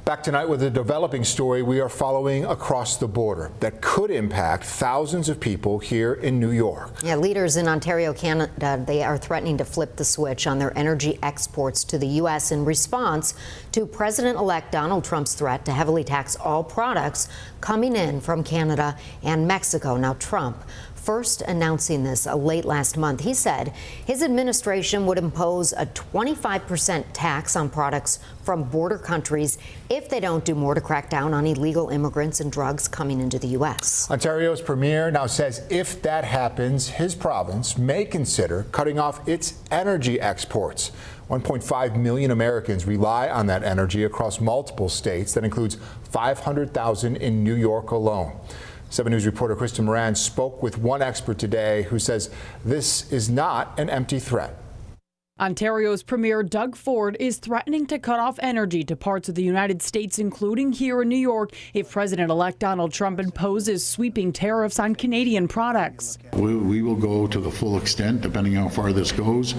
Back tonight with a developing story we are following across the border that could impact thousands of people here in New York. Yeah, leaders in Ontario, Canada, they are threatening to flip the switch on their energy exports to the U.S. in response to President-elect Donald Trump's threat to heavily tax all products coming in from Canada and Mexico. Now, Trump first announcing this late last month. He said his administration would impose a 25% tax on products from border countries if they don't do more to crack down on illegal immigrants and drugs coming into the U.S. Ontario's premier now says if that happens, his province may consider cutting off its energy exports. 1.5 million Americans rely on that energy across multiple states. That includes 500,000 in New York alone. 7 News reporter Kristen Moran spoke with one expert today who says this is not an empty threat. Ontario's Premier Doug Ford is threatening to cut off energy to parts of the United States, including here in New York, if President-elect Donald Trump imposes sweeping tariffs on Canadian products. We will go to the full extent, depending how far this goes.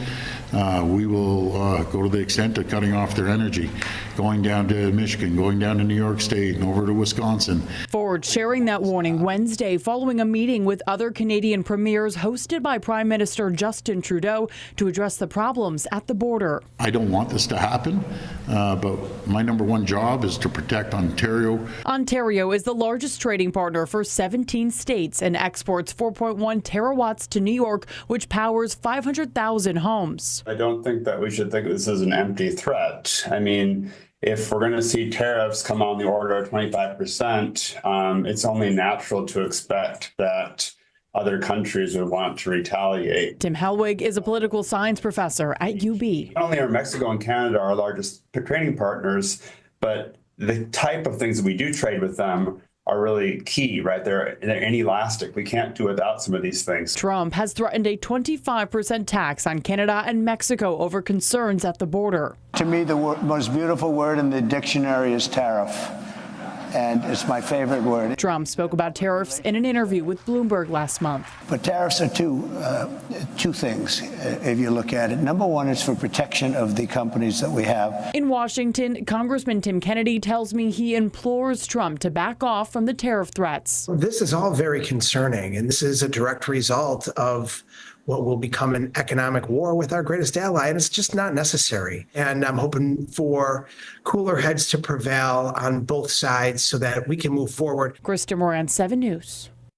We will go to the extent of cutting off their energy, going down to Michigan, going down to New York State and over to Wisconsin. Ford sharing that warning Wednesday following a meeting with other Canadian premiers hosted by Prime Minister Justin Trudeau to address the problems at the border. I don't want this to happen, but my number one job is to protect Ontario. Ontario is the largest trading partner for 17 states and exports 4.1 terawatts to New York, which powers 500,000 homes. I don't think that we should think this is an empty threat. I mean, if we're going to see tariffs come on the order of 25%, it's only natural to expect that other countries would want to retaliate. Tim Helwig is a political science professor at UB. Not only are Mexico and Canada our largest trading partners, but the type of things that we do trade with them are really key, right? They're inelastic. We can't do without some of these things. Trump has threatened a 25% tax on Canada and Mexico over concerns at the border. To me, the most beautiful word in the dictionary is tariff. And it's my favorite word. Trump spoke about tariffs in an interview with Bloomberg last month. But tariffs are two things, if you look at it. Number one is for protection of the companies that we have. In Washington, Congressman Tim Kennedy tells me he implores Trump to back off from the tariff threats. This is all very concerning, and this is a direct result of what will become an economic war with our greatest ally, and it's just not necessary. And I'm hoping for cooler heads to prevail on both sides so that we can move forward. Kristen Moran, 7 News.